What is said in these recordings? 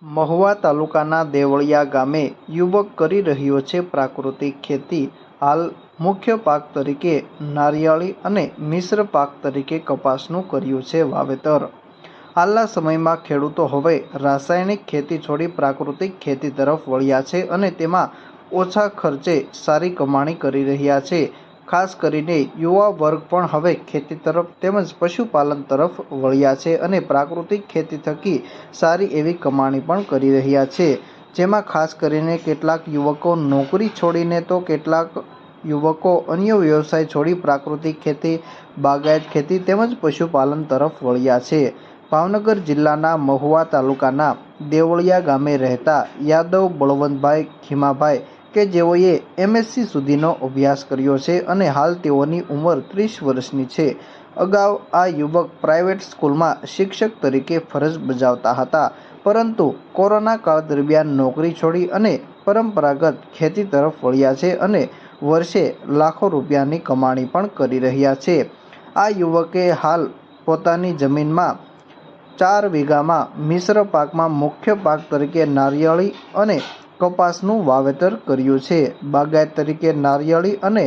મહુવા તાલુકાના દેવળિયા ગામે યુવક કરી રહ્યો છે પ્રાકૃતિક ખેતી। હાલ મુખ્ય પાક તરીકે નારિયેળી અને મિશ્ર પાક તરીકે કપાસનું કર્યું છે વાવેતર। હાલના સમયમાં ખેડૂતો હવે રાસાયણિક ખેતી છોડી પ્રાકૃતિક ખેતી તરફ વળ્યા છે અને તેમાં ઓછા ખર્ચે સારી કમાણી કરી રહ્યા છે। ખાસ કરીને યુવા વર્ગ પણ હવે ખેતી તરફ તેમજ પશુપાલન તરફ વળ્યા છે અને પ્રાકૃતિક ખેતી થકી સારી એવી કમાણી પણ કરી રહ્યા છે। જેમાં ખાસ કરીને કેટલાક યુવકો નોકરી છોડીને તો કેટલાક યુવકો અન્ય વ્યવસાય છોડી પ્રાકૃતિક ખેતી, બાગાયત ખેતી તેમજ પશુપાલન તરફ વળ્યા છે। ભાવનગર જિલ્લાના મહુવા તાલુકાના દેવળિયા ગામે રહેતા યાદવ બળવંતભાઈ ખીમાભાઈ કે જેઓએ MSc સુધીનો અભ્યાસ કર્યો છે અને હાલ તેઓની ઉંમર 30 વર્ષની છે। અગાઉ આ યુવક પ્રાઇવેટ સ્કૂલમાં શિક્ષક તરીકે ફરજ બજાવતા હતા, પરંતુ કોરોના કાળ દરમિયાન નોકરી છોડી અને પરંપરાગત ખેતી તરફ વળ્યા છે અને વર્ષે લાખો રૂપિયાની કમાણી પણ કરી રહ્યા છે। આ યુવકે હાલ પોતાની જમીનમાં 4 વીઘામાં મિશ્ર પાકમાં મુખ્ય પાક તરીકે નારિયેળી અને કપાસનું વાવેતર કર્યું છે। બાગાયત તરીકે નારિયેળી અને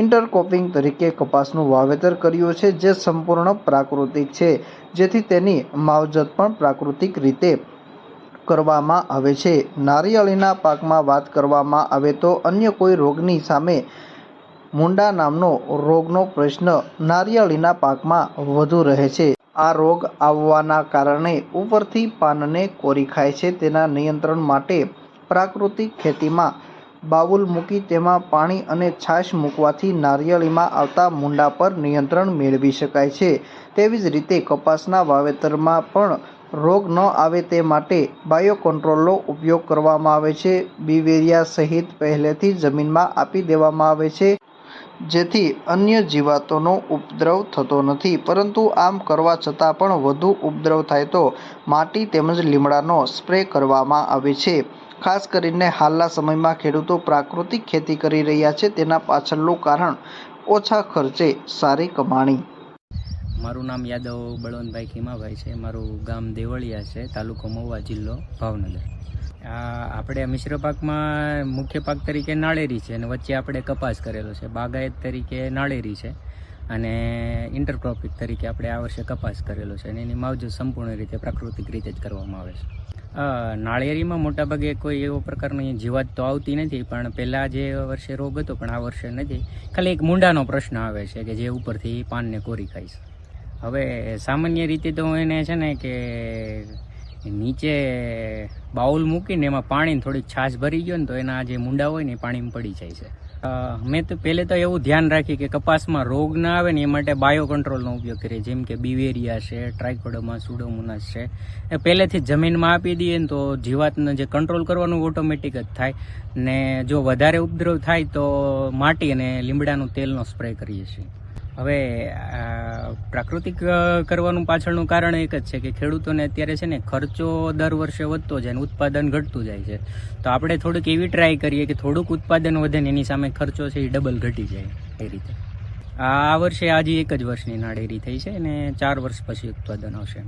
ઇન્ટરક્રોપિંગ તરીકે કપાસનું વાવેતર કર્યું છે, જે સંપૂર્ણ પ્રાકૃતિક છે, જેથી તેની માવજત પણ પ્રાકૃતિક રીતે કરવામાં આવે છે। નારિયેળીના પાકમાં વાત કરવામાં આવે તો અન્ય કોઈ રોગની સામે મૂંડા નામનો રોગનો પ્રશ્ન નારિયેળીના પાકમાં વધુ રહે છે। આ રોગ આવવાના કારણે ઉપરથી પાનને કોરી ખાય છે। તેના નિયંત્રણ માટે પ્રાકૃતિક ખેતીમાં બાઉલ મૂકી તેમાં પાણી અને છાશ મૂકવાથી નારિયેળીમાં આવતા મૂંડા પર નિયંત્રણ મેળવી શકાય છે। તેવી જ રીતે કપાસના વાવેતરમાં પણ રોગ ન આવે તે માટે બાયોકન્ટ્રોલનો ઉપયોગ કરવામાં આવે છે। બીવેરિયા સહિત પહેલેથી જમીનમાં આપી દેવામાં આવે છે, જેથી અન્ય જીવાતોનો ઉપદ્રવ થતો નથી, પરંતુ આમ કરવા છતાં પણ વધુ ઉપદ્રવ થાય તો માટી તેમજ લીમડાનો સ્પ્રે કરવામાં આવે છે। ખાસ કરીને હાલના સમયમાં ખેડૂતો પ્રાકૃતિક ખેતી કરી રહ્યા છે, તેના પાછળનું કારણ ઓછા ખર્ચે સારી કમાણી। મારું નામ યાદવ બળવંતભાઈ ખીમાભાઈ છે। મારું ગામ દેવળિયા છે, તાલુકો મહુવા, જિલ્લો ભાવનગર। આપણે મિશ્ર પાકમાં મુખ્ય પાક તરીકે નાળેરી છે અને વચ્ચે આપણે કપાસ કરેલો છે। બાગાયત તરીકે નાળેરી છે અને ઇન્ટરક્રોપિંગ તરીકે આપણે આ વર્ષે કપાસ કરેલો છે અને એની માવજત સંપૂર્ણ રીતે પ્રાકૃતિક રીતે જ કરવામાં આવે છે। નાળિયેરીમાં મોટાભાગે કોઈ એવો પ્રકારની જીવાત તો આવતી નથી, પણ પહેલાં જે વર્ષે રોગ હતો પણ આ વર્ષે નથી। ખાલી એક મૂંડાનો પ્રશ્ન આવે છે કે જે ઉપરથી પાનને કોરી ખાય છે। હવે સામાન્ય રીતે તો એને છે ને કે નીચે બાઉલ મૂકીને એમાં પાણી થોડીક છાશ ભરી ગયો ને તો એના જે મૂંડા હોય ને એ પાણીમાં પડી જાય છે। મેં તો પહેલે તો એવું ધ્યાન રાખી કે કપાસમાં રોગ ના આવે ને એ માટે બાયો કંટ્રોલનો ઉપયોગ કરીએ, જેમ કે બીવેરિયા છે, ટ્રાઇકોડર્મા, સુડોમોનાસ છે, એ પહેલેથી જમીનમાં આપી દઈએ ને તો જીવાતને જે કંટ્રોલ કરવાનું ઓટોમેટિક જ થાય ને જો વધારે ઉપદ્રવ થાય તો માટી અને લીમડાનું તેલનો સ્પ્રે કરીએ છીએ। હવે પ્રાકૃતિક કરવાનું પાછળનું કારણ એક જ છે કે ખેડૂતોને અત્યારે છે ને ખર્ચો દર વર્ષે વધતો જાય ને ઉત્પાદન ઘટતું જાય છે, તો આપણે થોડુંક એવી ટ્રાય કરીએ કે થોડુંક ઉત્પાદન વધે ને એની સામે ખર્ચો છે એ ડબલ ઘટી જાય એ રીતે। આ વર્ષે આજે 1 જ વર્ષની નાળેરી થઈ છે અને 4 વર્ષ પછી ઉત્પાદન આવશે।